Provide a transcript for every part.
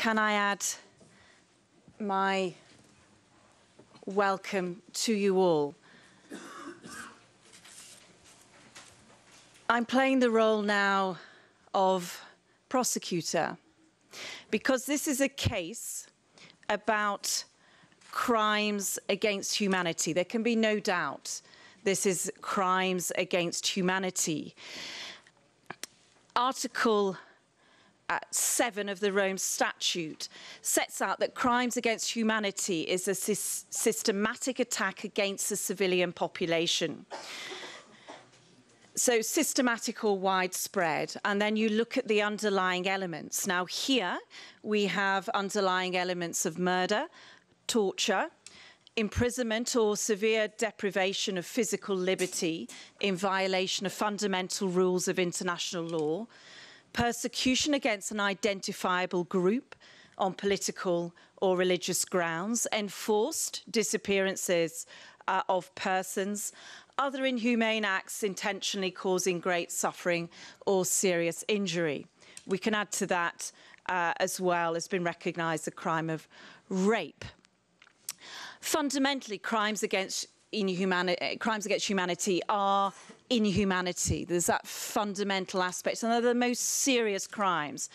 can I add my welcome to you all? I'm playing the role now of prosecutor because this is a case about crimes against humanity. There can be no doubt this is crimes against humanity. Article 7 of the Rome Statute sets out that crimes against humanity is a systematic attack against the civilian population. So systematic or widespread, and then you look at the underlying elements. Now here we have underlying elements of murder, torture, imprisonment or severe deprivation of physical liberty in violation of fundamental rules of international law, persecution against an identifiable group on political or religious grounds, enforced disappearances of persons, other inhumane acts intentionally causing great suffering or serious injury. We can add to that as well as been recognised the crime of rape. Fundamentally, crimes against humanity are inhumanity. There's that fundamental aspect, and they're the most serious crimes.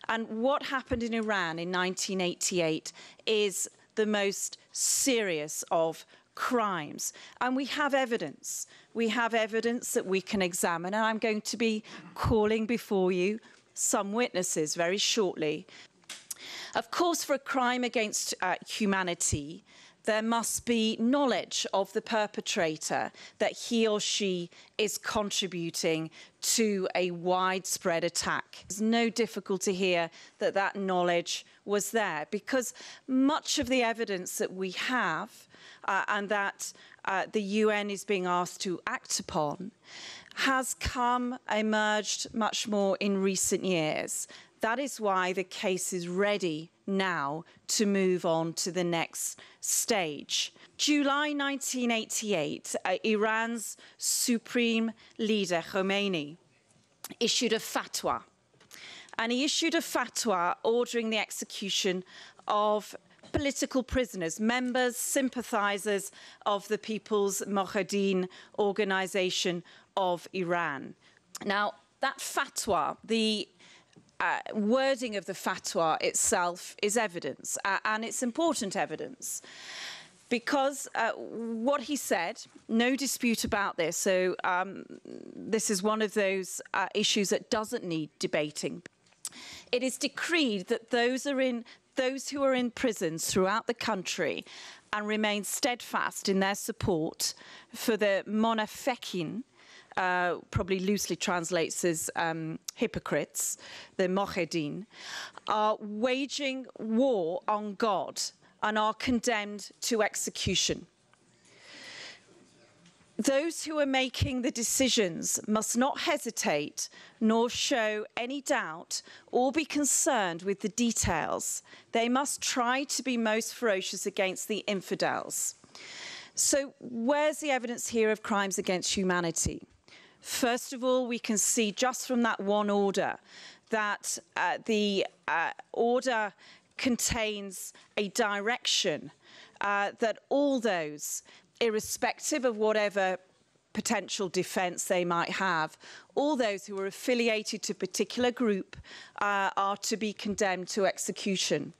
And what happened in Iran in 1988 is the most serious of crimes. And we have evidence. We have evidence that we can examine, and I'm going to be calling before you some witnesses very shortly. Of course, for a crime against humanity, there must be knowledge of the perpetrator that he or she is contributing to a widespread attack. There's no difficulty here that that knowledge was there, because much of the evidence that we have and that the UN is being asked to act upon has emerged much more in recent years. That is why the case is ready now to move on to the next stage. July 1988, Iran's supreme leader, Khomeini, issued a fatwa. And he issued a fatwa ordering the execution of political prisoners, members, sympathizers of the People's Mojahedin organization of Iran. Now, that fatwa, the wording of the fatwa itself is evidence, and it's important evidence, because what he said, no dispute about this, so this is one of those issues that doesn't need debating. It is decreed that those who are in prisons throughout the country and remain steadfast in their support for the Monafekin, probably loosely translates as hypocrites, the Mojahedin, are waging war on God and are condemned to execution. Those who are making the decisions must not hesitate nor show any doubt or be concerned with the details. They must try to be most ferocious against the infidels. So where's the evidence here of crimes against humanity? First of all, we can see just from that one order that the order contains a direction that all those, irrespective of whatever potential defence they might have, all those who are affiliated to a particular group are to be condemned to execution.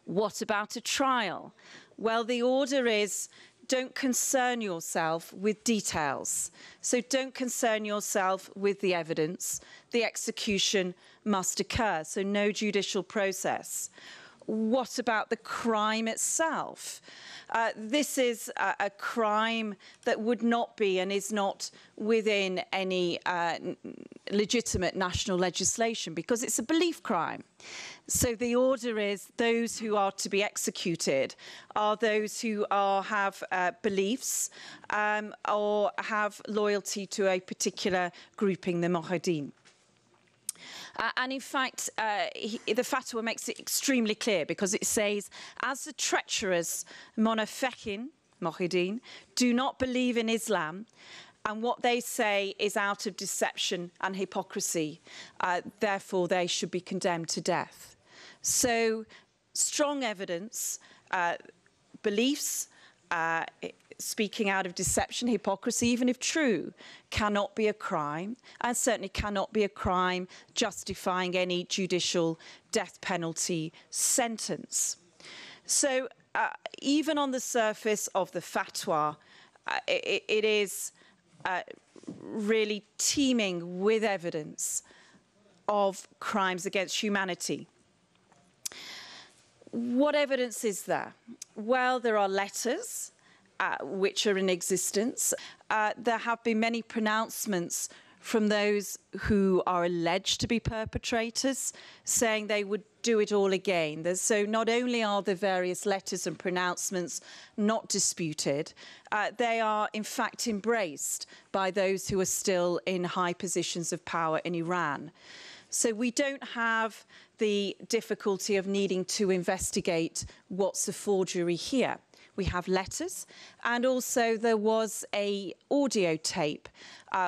What about a trial? Well, the order is, don't concern yourself with details. So don't concern yourself with the evidence. The execution must occur, so no judicial process. What about the crime itself? This is a crime that would not be and is not within any legitimate national legislation because it's a belief crime. So the order is those who are to be executed are those who have beliefs or have loyalty to a particular grouping, the Mojahedin. And in fact, the fatwa makes it extremely clear because it says, as the treacherous Monafekin, Mojahedin, do not believe in Islam, and what they say is out of deception and hypocrisy, therefore they should be condemned to death. So strong evidence, beliefs, speaking out of deception, hypocrisy, even if true, cannot be a crime, and certainly cannot be a crime justifying any judicial death penalty sentence. So even on the surface of the fatwa, it is really teeming with evidence of crimes against humanity. What evidence is there? Well, there are letters which are in existence. There have been many pronouncements from those who are alleged to be perpetrators, saying they would do it all again. So not only are the various letters and pronouncements not disputed, they are in fact embraced by those who are still in high positions of power in Iran. So we don't have the difficulty of needing to investigate what's a forgery here. We have letters, and also there was an audio tape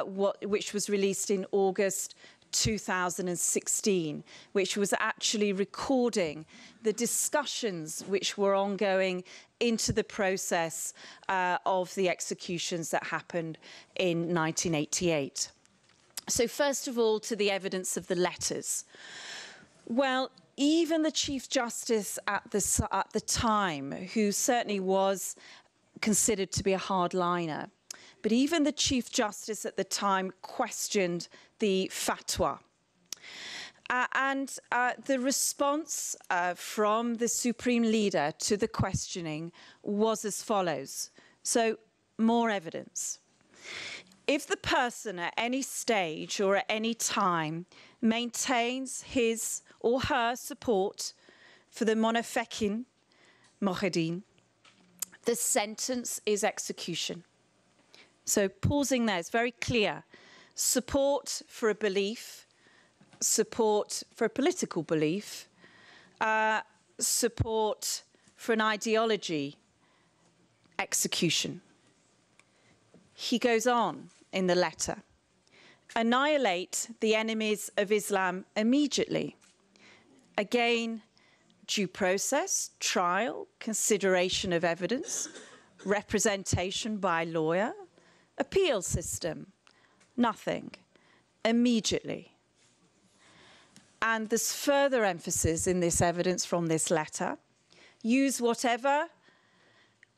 which was released in August 2016, which was actually recording the discussions which were ongoing into the process of the executions that happened in 1988. So first of all, to the evidence of the letters. Well, even the Chief Justice at the time, who certainly was considered to be a hardliner, but even the Chief Justice at the time questioned the fatwa. The response from the Supreme Leader to the questioning was as follows. So, more evidence. If the person at any stage or at any time maintains his or her support for the Monafekin Mojahedin, the sentence is execution. So pausing there, it's very clear. Support for a belief, support for a political belief, support for an ideology, execution. He goes on in the letter. Annihilate the enemies of Islam immediately. Again, due process, trial, consideration of evidence, representation by lawyer, appeal system, nothing. Immediately. And there's further emphasis in this evidence from this letter. Use whatever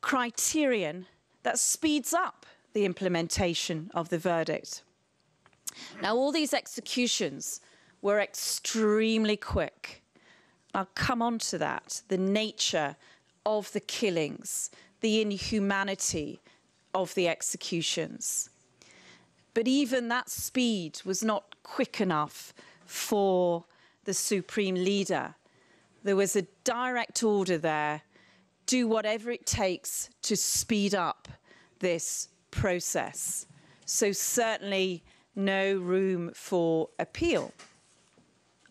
criterion that speeds up the implementation of the verdict. Now, all these executions were extremely quick. I'll come on to that, the nature of the killings, the inhumanity of the executions. But even that speed was not quick enough for the Supreme Leader. There was a direct order there, do whatever it takes to speed up this process. So certainly no room for appeal.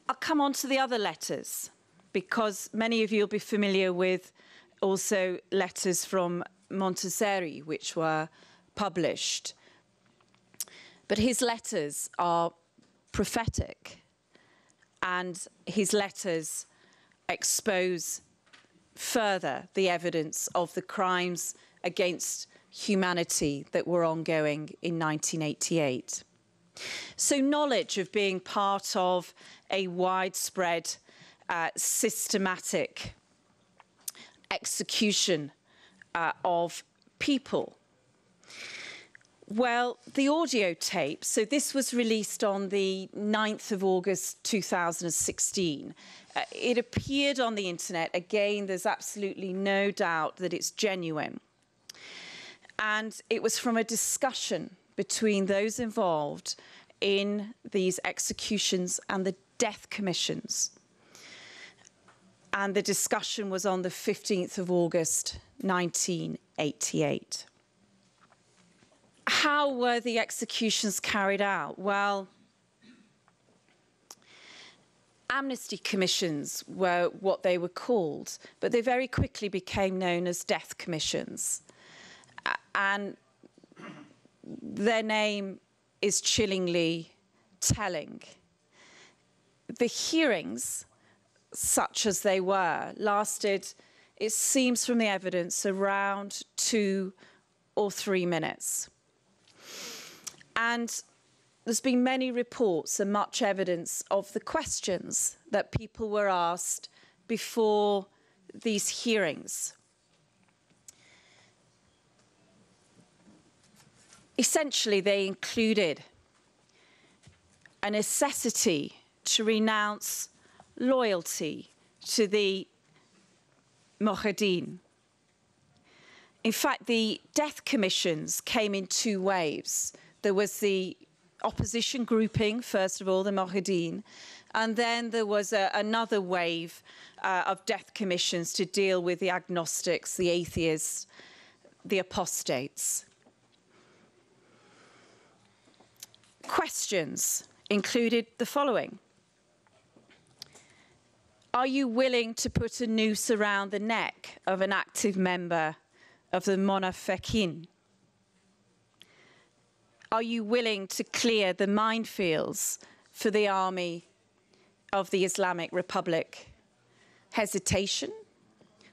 I'll come on to the other letters, because many of you will be familiar with also letters from Montazeri, which were published. But his letters are prophetic, and his letters expose further the evidence of the crimes against humanity that were ongoing in 1988. So knowledge of being part of a widespread, systematic execution of people. Well, the audio tape, so this was released on the 9th of August 2016. It appeared on the internet. Again, there's absolutely no doubt that it's genuine. And it was from a discussion between those involved in these executions and the death commissions. And the discussion was on the 15th of August, 1988. How were the executions carried out? Well, amnesty commissions were what they were called, but they very quickly became known as death commissions. And their name is chillingly telling. The hearings such as they were, lasted, it seems from the evidence, around 2 or 3 minutes. And there's been many reports and much evidence of the questions that people were asked before these hearings. Essentially, they included a necessity to renounce loyalty to the Mujahideen. In fact, the death commissions came in 2 waves. There was the opposition grouping, first of all, the Mujahideen, and then there was another wave of death commissions to deal with the agnostics, the atheists, the apostates. Questions included the following. Are you willing to put a noose around the neck of an active member of the Munafiqin? Are you willing to clear the minefields for the army of the Islamic Republic? Hesitation?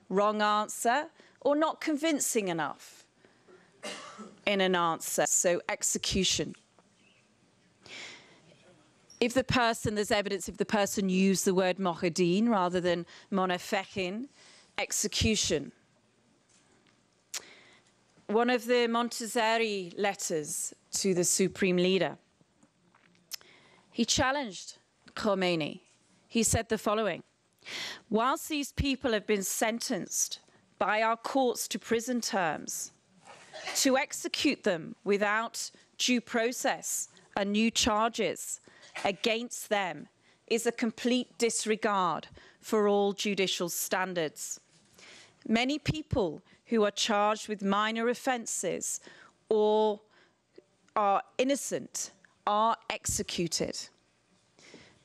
Wrong answer? Or not convincing enough in an answer? So execution. If the person, there's evidence if the person used the word Mujahideen rather than Munafiqin, execution. One of the Montazeri letters to the Supreme Leader, he challenged Khomeini. He said the following: whilst these people have been sentenced by our courts to prison terms, to execute them without due process and new charges against them is a complete disregard for all judicial standards. Many people who are charged with minor offences or are innocent are executed.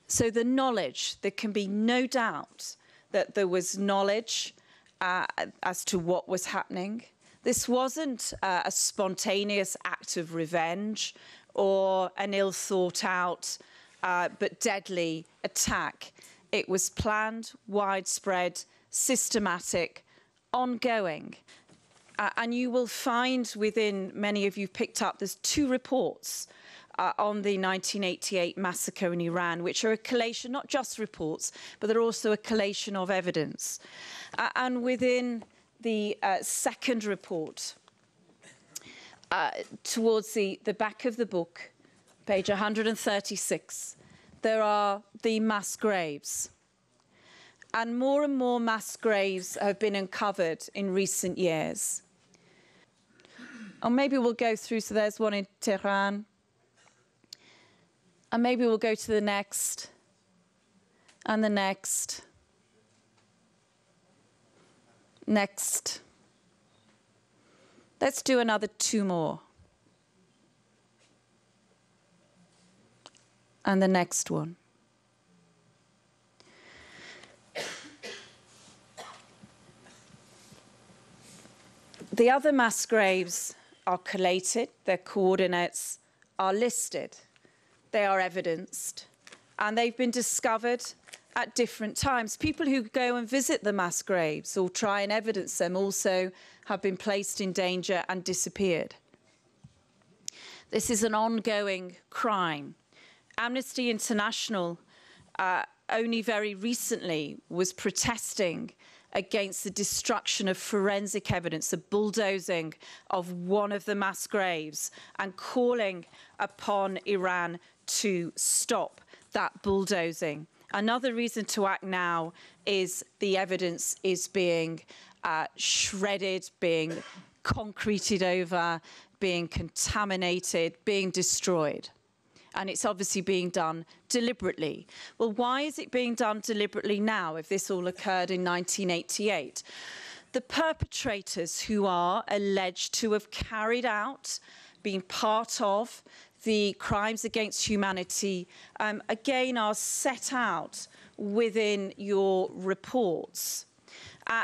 So the knowledge, there can be no doubt that there was knowledge as to what was happening. This wasn't a spontaneous act of revenge or an ill-thought-out but deadly attack. It was planned, widespread, systematic, ongoing. And you will find within, many of you picked up, there's 2 reports on the 1988 massacre in Iran, which are a collation, not just reports, but they're also a collation of evidence. And within the second report, towards the back of the book, page 136, there are the mass graves. And more mass graves have been uncovered in recent years. Or maybe we'll go through, so there's one in Tehran. And maybe we'll go to the next, and the next. Next. Let's do another 2 more. And the next one. The other mass graves are collated, their coordinates are listed, they are evidenced, and they've been discovered at different times. People who go and visit the mass graves or try and evidence them also have been placed in danger and disappeared. This is an ongoing crime. Amnesty International only very recently was protesting against the destruction of forensic evidence, the bulldozing of one of the mass graves, and calling upon Iran to stop that bulldozing. Another reason to act now is the evidence is being shredded, being concreted over, being contaminated, being destroyed. And it's obviously being done deliberately. Well, why is it being done deliberately now if this all occurred in 1988? The perpetrators who are alleged to have carried out, been part of the crimes against humanity, again, are set out within your reports.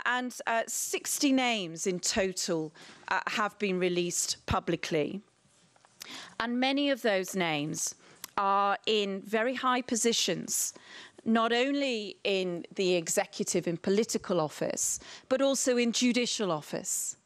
And 60 names in total have been released publicly. And many of those names are in very high positions, not only in the executive and political office, but also in judicial office.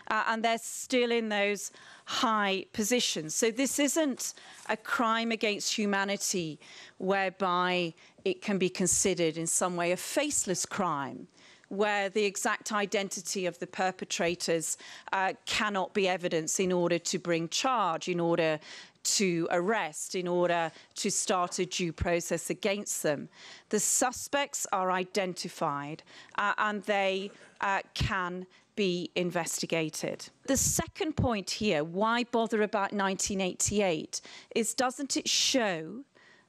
And they're still in those high positions. So this isn't a crime against humanity whereby it can be considered in some way a faceless crime, where the exact identity of the perpetrators cannot be evidence in order to bring charge, in order to arrest, in order to start a due process against them. The suspects are identified and they can be investigated. The second point here, why bother about 1988, is doesn't it show,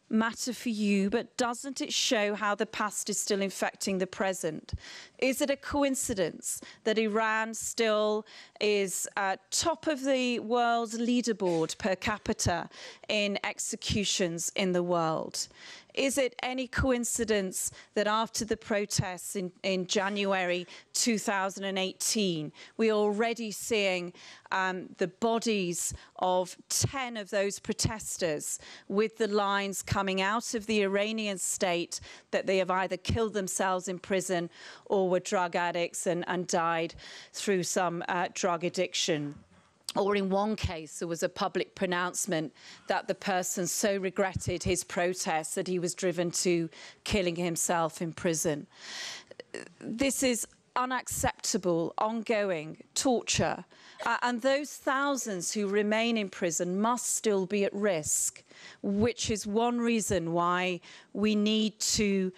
matter for you, but doesn't it show how the past is still infecting the present? Is it a coincidence that Iran still is top of the world's leaderboard per capita in executions in the world? Is it any coincidence that after the protests in January 2018, we're already seeing the bodies of 10 of those protesters with the lines coming out of the Iranian state that they have either killed themselves in prison or were drug addicts and died through some drug addiction? Or in one case, there was a public pronouncement that the person so regretted his protest that he was driven to killing himself in prison. This is unacceptable, ongoing torture. And those thousands who remain in prison must still be at risk, which is one reason why we need to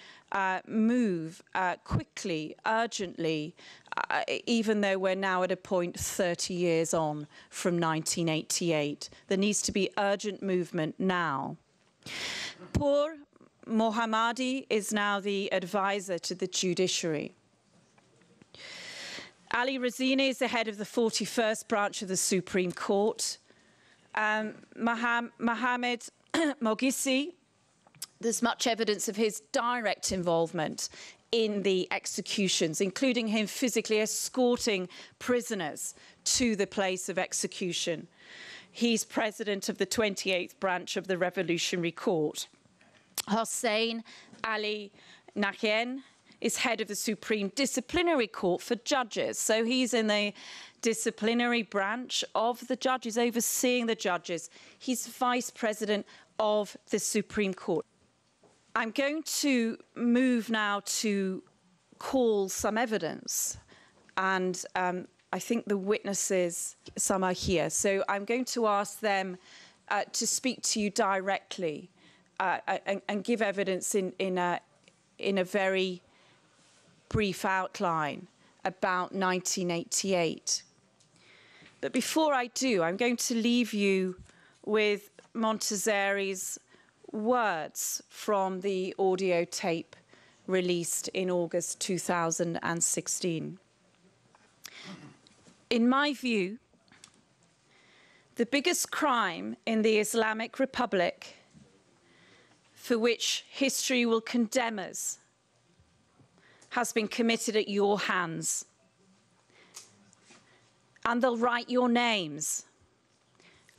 move quickly, urgently, even though we're now at a point 30 years on from 1988. There needs to be urgent movement now. Pour Mohammadi is now the advisor to the judiciary. Ali Razini is the head of the 41st branch of the Supreme Court. Mohammed Mogisi, there's much evidence of his direct involvement in the executions, including him physically escorting prisoners to the place of execution. He's president of the 28th branch of the Revolutionary Court. Hossein Ali Nahyan is head of the Supreme Disciplinary Court for judges. So he's in the disciplinary branch of the judges, overseeing the judges. He's vice president of the Supreme Court. I'm going to move now to call some evidence. And I think the witnesses, some are here. So I'm going to ask them to speak to you directly and give evidence in a very brief outline about 1988. But before I do, I'm going to leave you with Montazeri's words from the audio tape released in August 2016. In my view, the biggest crime in the Islamic Republic, for which history will condemn us, has been committed at your hands. And they'll write your names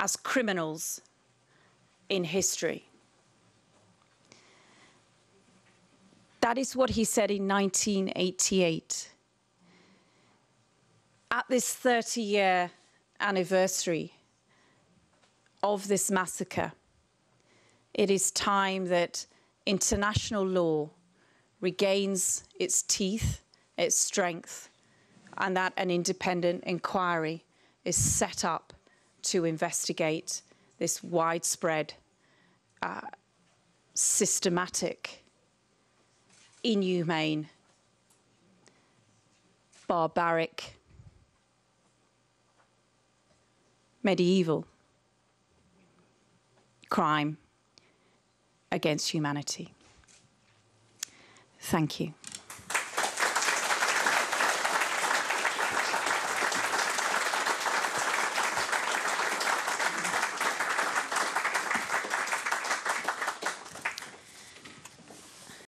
as criminals in history. That is what he said in 1988. At this 30-year anniversary of this massacre, it is time that international law regains its teeth, its strength, and that an independent inquiry is set up to investigate this widespread, systematic, inhumane, barbaric, medieval crime against humanity. Thank you.